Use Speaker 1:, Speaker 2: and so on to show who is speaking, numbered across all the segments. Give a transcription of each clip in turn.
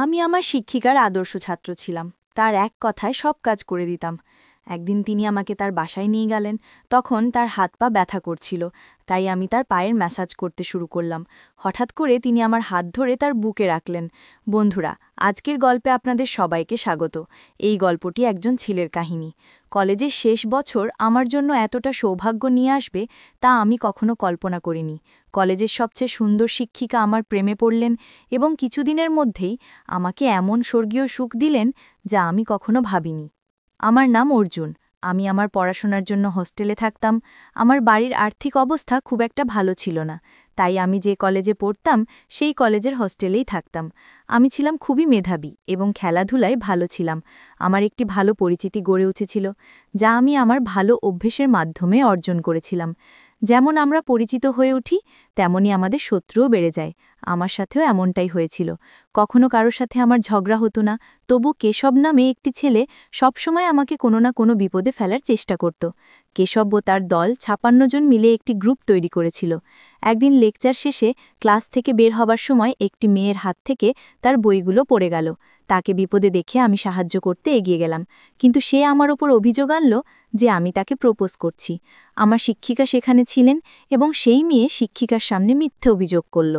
Speaker 1: আমি আমার শিক্ষিকার আদর্শ ছাত্র ছিলাম। তার এক কথায় সব কাজ করে দিতাম। একদিন তিনি আমাকে তার বাসায় নিয়ে গেলেন। তখন তার হাত পা ব্যথা করছিল, তাই আমি তার পায়ের ম্যাসাজ করতে শুরু করলাম। হঠাৎ করে তিনি আমার হাত ধরে তার বুকে রাখলেন। বন্ধুরা, আজকের গল্পে আপনাদের সবাইকে স্বাগত। এই গল্পটি একজন ছেলের কাহিনী। কলেজের শেষ বছর আমার জন্য এতটা সৌভাগ্য নিয়ে আসবে তা আমি কখনো কল্পনা করিনি। কলেজের সবচেয়ে সুন্দর শিক্ষিকা আমার প্রেমে পড়লেন এবং কিছুদিনের মধ্যেই আমাকে এমন স্বর্গীয় সুখ দিলেন যা আমি কখনো ভাবিনি। আমার নাম অর্জুন। আমি আমার পড়াশোনার জন্য হোস্টেলে থাকতাম। আমার বাড়ির আর্থিক অবস্থা খুব একটা ভালো ছিল না, তাই আমি যে কলেজে পড়তাম সেই কলেজের হোস্টেলেই থাকতাম। আমি ছিলাম খুবই মেধাবী এবং খেলাধুলায় ভালো ছিলাম। আমার একটি ভালো পরিচিতি গড়ে উঠেছিল, যা আমি আমার ভালো অভ্যেসের মাধ্যমে অর্জন করেছিলাম। যেমন আমরা পরিচিত হয়ে উঠি, তেমনি আমাদের শত্রুও বেড়ে যায়। আমার সাথেও এমনটাই হয়েছিল। কখনো কারোর সাথে আমার ঝগড়া হতো না, তবু কেশব নামে একটি ছেলে সবসময় আমাকে কোনো না কোনো বিপদে ফেলার চেষ্টা করত। কেশব ও তার দল ৫৬ জন মিলে একটি গ্রুপ তৈরি করেছিল। একদিন লেকচার শেষে ক্লাস থেকে বের হবার সময় একটি মেয়ের হাত থেকে তার বইগুলো পড়ে গেল। তাকে বিপদে দেখে আমি সাহায্য করতে এগিয়ে গেলাম, কিন্তু সে আমার ওপর অভিযোগ আনল যে আমি তাকে প্রপোজ করছি। আমার শিক্ষিকা সেখানে ছিলেন এবং সেই মেয়ে শিক্ষিকার সামনে মিথ্যে অভিযোগ করল।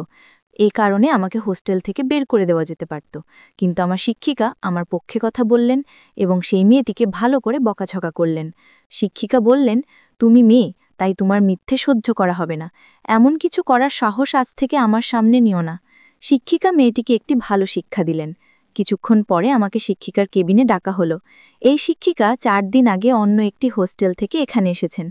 Speaker 1: এই কারণে আমাকে হোস্টেল থেকে বের করে দেওয়া যেতে পারত, কিন্তু আমার শিক্ষিকা আমার পক্ষে কথা বললেন এবং সেই মেয়েটিকে ভালো করে বকাঝকা করলেন। শিক্ষিকা বললেন, তুমি মেয়ে, তাই তোমার মিথ্যে সহ্য করা হবে না। এমন কিছু করার সাহস আজ থেকে আমার সামনে নিও না। শিক্ষিকা মেয়েটিকে একটি ভালো শিক্ষা দিলেন। কিছুক্ষণ পরে আমাকে শিক্ষিকার কেবিনে ডাকা হলো। এই শিক্ষিকা ৪ দিন আগে অন্য একটি হোস্টেল থেকে এখানে এসেছেন।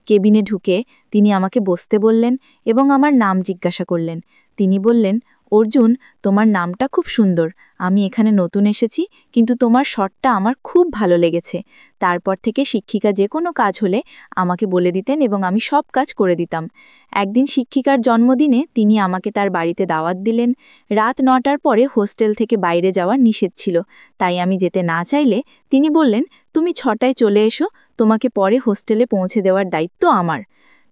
Speaker 1: কেবিনে ঢুকে তিনি আমাকে বসতে বললেন এবং আমার নাম জিজ্ঞাসা করলেন। তিনি বললেন, অর্জুন, তোমার নামটা খুব সুন্দর। আমি এখানে নতুন এসেছি, কিন্তু তোমার শটটা আমার খুব ভালো লেগেছে। তারপর থেকে শিক্ষিকা যে কোনো কাজ হলে আমাকে বলে দিতেন এবং আমি সব কাজ করে দিতাম। একদিন শিক্ষিকার জন্মদিনে তিনি আমাকে তার বাড়িতে দাওয়াত দিলেন। রাত ৯টার পরে হোস্টেল থেকে বাইরে যাওয়ার নিষেধ ছিল, তাই আমি যেতে না চাইলে তিনি বললেন, তুমি ৬টায় চলে এসো, তোমাকে পরে হোস্টেলে পৌঁছে দেওয়ার দায়িত্ব আমার।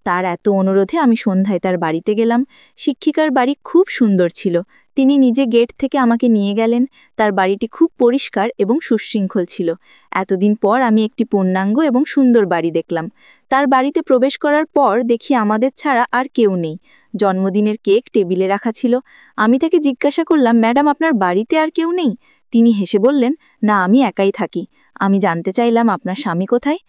Speaker 1: তার এত অনুরোধে আমি সন্ধ্যায় তার বাড়িতে গেলাম। শিক্ষিকার বাড়ি খুব সুন্দর ছিল। তিনি নিজে গেট থেকে আমাকে নিয়ে গেলেন। তার বাড়িটি খুব পরিষ্কার এবং সুশৃঙ্খল ছিল। এতদিন পর আমি একটি পূর্ণাঙ্গ এবং সুন্দর বাড়ি দেখলাম। তার বাড়িতে প্রবেশ করার পর দেখি আমাদের ছাড়া আর কেউ নেই। জন্মদিনের কেক টেবিলে রাখা ছিল। আমি তাকে জিজ্ঞাসা করলাম, ম্যাডাম, আপনার বাড়িতে আর কেউ নেই? তিনি হেসে বললেন, না, আমি একাই থাকি। আমি জানতে চাইলাম, আপনার স্বামী কোথায়?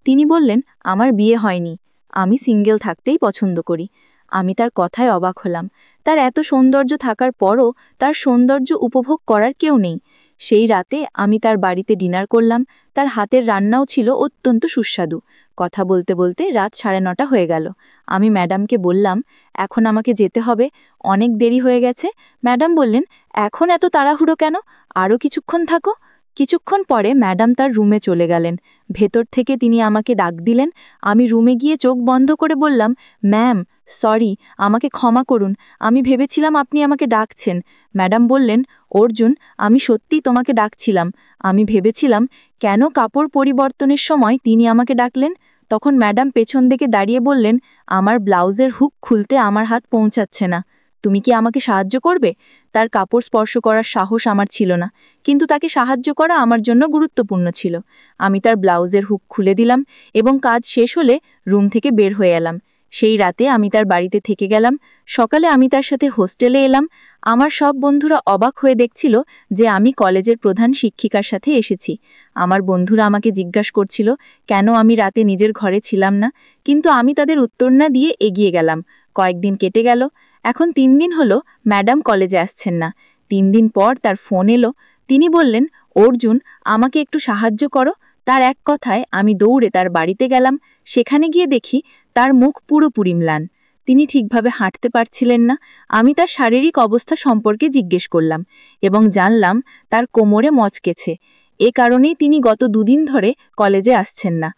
Speaker 1: তিনি বললেন, আমার বিয়ে হয়নি, আমি সিঙ্গেল থাকতেই পছন্দ করি। আমি তার কথায় অবাক হলাম। তার এত সৌন্দর্য থাকার পরও তার সৌন্দর্য উপভোগ করার কেউ নেই। সেই রাতে আমি তার বাড়িতে ডিনার করলাম। তার হাতের রান্নাও ছিল অত্যন্ত সুস্বাদু। কথা বলতে বলতে রাত ৯:৩০ হয়ে গেল। আমি ম্যাডামকে বললাম, এখন আমাকে যেতে হবে, অনেক দেরি হয়ে গেছে। ম্যাডাম বললেন, এখন এত তাড়াহুড়ো কেন? আরও কিছুক্ষণ থাকো। কিছুক্ষণ পরে ম্যাডাম তার রুমে চলে গেলেন। ভেতর থেকে তিনি আমাকে ডাক দিলেন। আমি রুমে গিয়ে চোখ বন্ধ করে বললাম, ম্যাম, সরি, আমাকে ক্ষমা করুন, আমি ভেবেছিলাম আপনি আমাকে ডাকছেন। ম্যাডাম বললেন, অর্জুন, আমি সত্যিই তোমাকে ডাকছিলাম। আমি ভেবেছিলাম কেন কাপড় পরিবর্তনের সময় তিনি আমাকে ডাকলেন। তখন ম্যাডাম পেছন দিকে দাঁড়িয়ে বললেন, আমার ব্লাউজের হুক খুলতে আমার হাত পৌঁছাচ্ছে না, তুমি কি আমাকে সাহায্য করবে? তার কাপড় স্পর্শ করার সাহস আমার ছিল না, কিন্তু তাকে সাহায্য করা আমার জন্য গুরুত্বপূর্ণ ছিল। আমি তার ব্লাউজের হুক খুলে দিলাম এবং কাজ শেষ হলে রুম থেকে বের হয়ে এলাম। সেই রাতে আমি তার বাড়িতে থেকে গেলাম। সকালে আমি তার সাথে হোস্টেলে এলাম। আমার সব বন্ধুরা অবাক হয়ে দেখছিল যে আমি কলেজের প্রধান শিক্ষিকার সাথে এসেছি। আমার বন্ধুরা আমাকে জিজ্ঞাসা করছিল কেন আমি রাতে নিজের ঘরে ছিলাম না, কিন্তু আমি তাদের উত্তর না দিয়ে এগিয়ে গেলাম। কয়েকদিন কেটে গেল। এখন ৩ দিন হলো ম্যাডাম কলেজে আসছেন না। ৩ দিন পর তার ফোন এলো। তিনি বললেন, অর্জুন, আমাকে একটু সাহায্য করো। তার এক কথায় আমি দৌড়ে তার বাড়িতে গেলাম। সেখানে গিয়ে দেখি তার মুখ পুরোপুরি ম্লান। তিনি ঠিকভাবে হাঁটতে পারছিলেন না। আমি তার শারীরিক অবস্থা সম্পর্কে জিজ্ঞেস করলাম এবং জানলাম তার কোমরে মচকেছে। এ কারণেই তিনি গত ২ দিন ধরে কলেজে আসছেন না।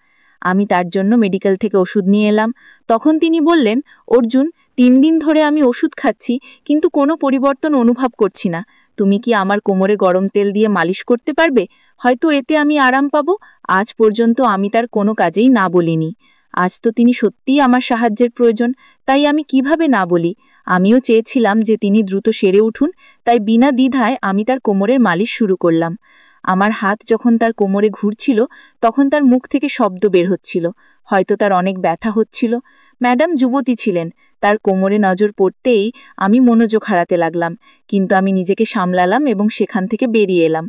Speaker 1: আমি তার জন্য মেডিকেল থেকে ওষুধ নিয়ে এলাম। তখন তিনি বললেন, অর্জুন, ৩ দিন ধরে আমি ওষুধ খাচ্ছি, কিন্তু কোনো পরিবর্তন অনুভব করছি না। তুমি কি আমার কোমরে গরম তেল দিয়ে মালিশ করতে পারবে? হয়তো এতে আমি আরাম পাব। আজ পর্যন্ত আমি তার কোনো কাজেই না বলিনি। আজ তো তিনি সত্যিই আমার সাহায্যের প্রয়োজন, তাই আমি কিভাবে না বলি? আমিও চেয়েছিলাম যে তিনি দ্রুত সেরে উঠুন, তাই বিনা দ্বিধায় আমি তার কোমরের মালিশ শুরু করলাম। আমার হাত যখন তার কোমরে ঘুরছিল তখন তার মুখ থেকে শব্দ বের হচ্ছিল, হয়তো তার অনেক ব্যথা হচ্ছিল। ম্যাডাম যুবতী ছিলেন, তার কোমরে নজর পড়তেই আমি মনোযোগ হারাতে লাগলাম, কিন্তু আমি নিজেকে সামলালাম এবং সেখান থেকে বেরিয়ে এলাম।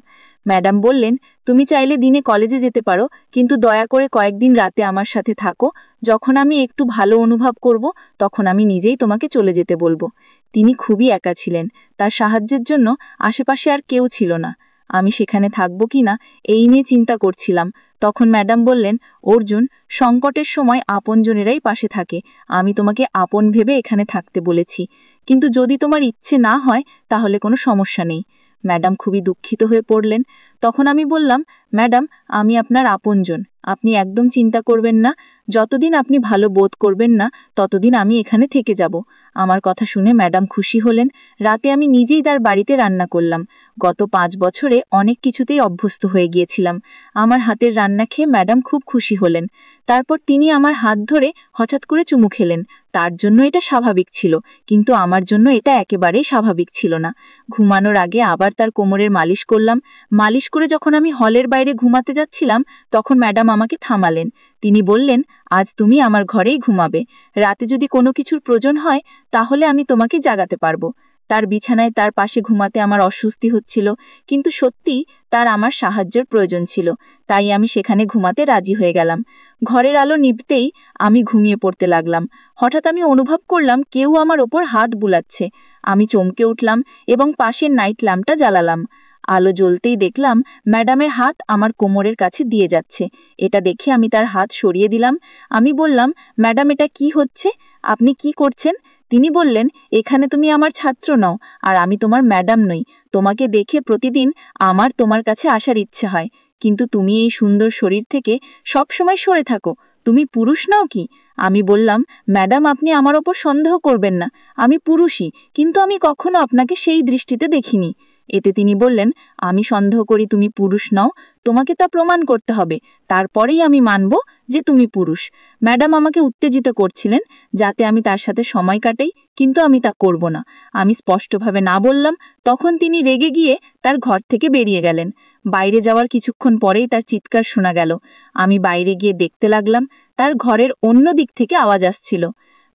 Speaker 1: ম্যাডাম বললেন, তুমি চাইলে দিনে কলেজে যেতে পারো, কিন্তু দয়া করে কয়েকদিন রাতে আমার সাথে থাকো। যখন আমি একটু ভালো অনুভব করব তখন আমি নিজেই তোমাকে চলে যেতে বলবো। তিনি খুবই একা ছিলেন, তার সাহায্যের জন্য আশেপাশে আর কেউ ছিল না। আমি সেখানে থাকবো কিনা এই নিয়ে চিন্তা করছিলাম। তখন ম্যাডাম বললেন, অর্জুন, সংকটের সময় আপনজনেরাই পাশে থাকে। আমি তোমাকে আপন ভেবে এখানে থাকতে বলেছি, কিন্তু যদি তোমার ইচ্ছে না হয় তাহলে কোনো সমস্যা নেই। ম্যাডাম খুবই দুঃখিত হয়ে পড়লেন। তখন আমি বললাম, ম্যাডাম, আমি আপনার আপনজন, আপনি একদম চিন্তা করবেন না। যতদিন আপনি ভালো বোধ করবেন না ততদিন আমি এখানে থেকে যাব। আমার কথা শুনে ম্যাডাম খুশি হলেন। রাতে আমি নিজেই তার বাড়িতে রান্না করলাম। গত 5 বছরে অনেক কিছুতেই অভ্যস্ত হয়ে গিয়েছিলাম। আমার হাতের রান্না খেয়ে ম্যাডাম খুব খুশি হলেন। তারপর তিনি আমার হাত ধরে হঠাৎ করে চুমু খেলেন। তার জন্য এটা স্বাভাবিক ছিল, কিন্তু আমার জন্য এটা একেবারেই স্বাভাবিক ছিল না। ঘুমানোর আগে আবার তার কোমরের মালিশ করলাম। মালিশ করে যখন আমি হলের বাইরে ঘুমাতে যাচ্ছিলাম তখন ম্যাডাম আমাকে থামালেন। তিনি বললেন, আজ তুমি আমার ঘরেই ঘুমাবে। রাতে যদি কোনো কিছুর প্রয়োজন হয় তাহলে আমি তোমাকে জাগাতে পারবো। তার বিছানায় তার পাশে ঘুমাতে আমার অস্বস্তি হচ্ছিল, কিন্তু সত্যি তার আমার সাহায্যের প্রয়োজন ছিল, তাই আমি সেখানে ঘুমাতে রাজি হয়ে গেলাম। ঘরের আলো নিভতেই আমি ঘুমিয়ে পড়তে লাগলাম। হঠাৎ আমি অনুভব করলাম কেউ আমার ওপর হাত বুলাচ্ছে। আমি চমকে উঠলাম এবং পাশের নাইট ল্যাম্পটা জ্বালালাম। আলো জ্বলতেই দেখলাম ম্যাডামের হাত আমার কোমরের কাছে দিয়ে যাচ্ছে। এটা দেখে আমি তার হাত সরিয়ে দিলাম। আমি বললাম, ম্যাডাম, এটা কি হচ্ছে? আপনি কি করছেন? তিনি বললেন, এখানে তুমি আমার ছাত্র নও, আর আমি তোমার ম্যাডাম নই। তোমাকে দেখে প্রতিদিন আমার তোমার কাছে আসার ইচ্ছে হয়, কিন্তু তুমি এই সুন্দর শরীর থেকে সবসময় সরে থাকো। তুমি পুরুষ নও কি? আমি বললাম, ম্যাডাম, আপনি আমার ওপর সন্দেহ করবেন না। আমি পুরুষই, কিন্তু আমি কখনো আপনাকে সেই দৃষ্টিতে দেখিনি। এতে তিনি বললেন, আমি সন্দেহ করি তুমি পুরুষ নও, তোমাকে তা প্রমাণ করতে হবে, তারপরেই আমি মানব যে তুমি পুরুষ। ম্যাডাম আমাকে উত্তেজিত করছিলেন যাতে আমি তার সাথে সময় কাটাই, কিন্তু আমি তা করব না। আমি স্পষ্টভাবে না বললাম। তখন তিনি রেগে গিয়ে তার ঘর থেকে বেরিয়ে গেলেন। বাইরে যাওয়ার কিছুক্ষণ পরেই তার চিৎকার শোনা গেল। আমি বাইরে গিয়ে দেখতে লাগলাম। তার ঘরের অন্য দিক থেকে আওয়াজ আসছিল।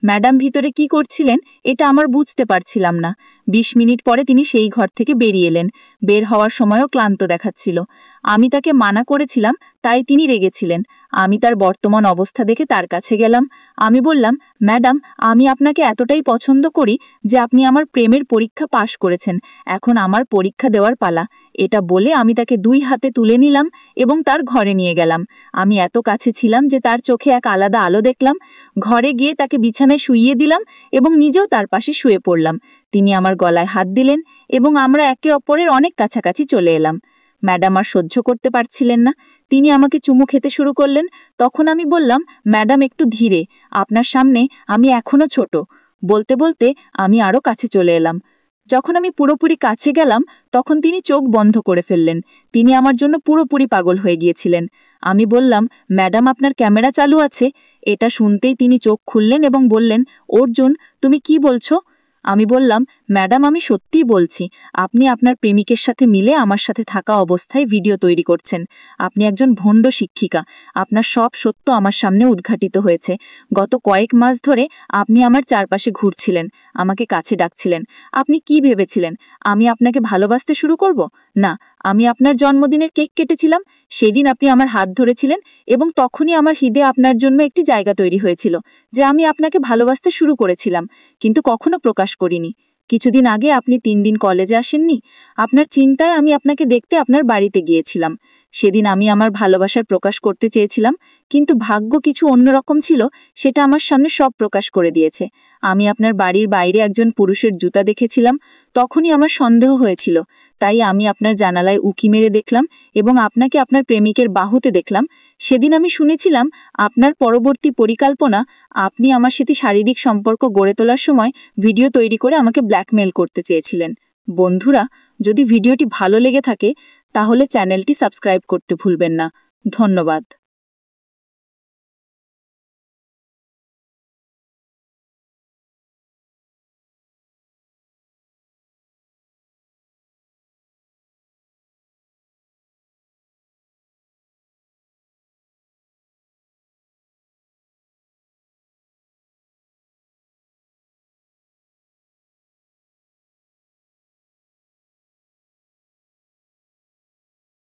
Speaker 1: ম্যাডাম ভিতরে কি করছিলেন এটা আমার বুঝতে পারছিলাম না। 20 মিনিট পরে তিনি সেই ঘর থেকে বেরিয়ে এলেন। বের হওয়ার সময়ও ক্লান্ত দেখাচ্ছিল। আমি তাকে মানা করেছিলাম, তাই তিনি রেগেছিলেন। আমি তার বর্তমান অবস্থা দেখে তার কাছে গেলাম। আমি বললাম, ম্যাডাম, আমি আপনাকে এতটাই পছন্দ করি যে আপনি আমার প্রেমের পরীক্ষা পাশ করেছেন। এখন আমার পরীক্ষা দেওয়ার পালা। এটা বলে আমি তাকে 2 হাতে তুলে নিলাম এবং তার ঘরে নিয়ে গেলাম। আমি এত কাছে ছিলাম যে তার চোখে এক আলাদা আলো দেখলাম। ঘরে গিয়ে তাকে বিছানায় শুইয়ে দিলাম এবং নিজেও তার পাশে শুয়ে পড়লাম। তিনি আমার গলায় হাত দিলেন এবং আমরা একে অপরের অনেক কাছাকাছি চলে এলাম। ম্যাডাম আর সহ্য করতে পারছিলেন না। তিনি আমাকে চুমু খেতে শুরু করলেন। তখন আমি বললাম, ম্যাডাম, একটু ধীরে, আপনার সামনে আমি এখনো ছোট। বলতে বলতে আমি আরো কাছে চলে এলাম। যখন আমি পুরোপুরি কাছে গেলাম তখন তিনি চোখ বন্ধ করে ফেললেন। তিনি আমার জন্য পুরোপুরি পাগল হয়ে গিয়েছিলেন। আমি বললাম, ম্যাডাম, আপনার ক্যামেরা চালু আছে? এটা শুনতেই তিনি চোখ খুললেন এবং বললেন, অর্জুন, তুমি কি বলছো? আমি বললাম, ম্যাডাম, আমি সত্যিই বলছি। আপনি আপনার প্রেমিকের সাথে মিলে আমার সাথে থাকা অবস্থায় ভিডিও তৈরি করছেন। আপনি একজন ভণ্ড শিক্ষিকা। আপনার সব সত্য আমার সামনে উদ্ঘাটিত হয়েছে। গত কয়েক মাস ধরে আপনি আমার চারপাশে ঘুরছিলেন, আমাকে কাছে ডাকছিলেন। আপনি কি ভেবেছিলেন আমি আপনাকে ভালোবাসতে শুরু করব? না, আমি আপনার জন্মদিনের কেক কেটেছিলাম, সেদিন আপনি আমার হাত ধরেছিলেন এবং তখনই আমার হৃদয়ে আপনার জন্য একটি জায়গা তৈরি হয়েছিল যে আমি আপনাকে ভালোবাসতে শুরু করেছিলাম, কিন্তু কখনো প্রকাশ করিনি। কিছুদিন আগে আপনি 3 দিন কলেজে আসেননি। আপনার চিন্তায় আমি আপনাকে দেখতে আপনার বাড়িতে গিয়েছিলাম। সেদিন আমি আমার ভালোবাসার প্রকাশ করতে চেয়েছিলাম, কিন্তু ভাগ্য কিছু অন্যরকম ছিল, সেটা আমার সামনে সব প্রকাশ করে দিয়েছে। আমি আপনার বাড়ির বাইরে একজন পুরুষের জুতা দেখেছিলাম, তখনই আমার সন্দেহ হয়েছিল। তাই আমি আপনার জানালায় উঁকি মেরে দেখলাম এবং আপনাকে আপনার প্রেমিকের বাহুতে দেখলাম। সেদিন আমি শুনেছিলাম আপনার পরবর্তী পরিকল্পনা, আপনি আমার সাথে শারীরিক সম্পর্ক গড়ে তোলার সময় ভিডিও তৈরি করে আমাকে ব্ল্যাকমেইল করতে চেয়েছিলেন। বন্ধুরা, যদি ভিডিওটি ভালো লেগে থাকে তাহলে চ্যানেলটি সাবস্ক্রাইব করতে ভুলবেন না। ধন্যবাদ।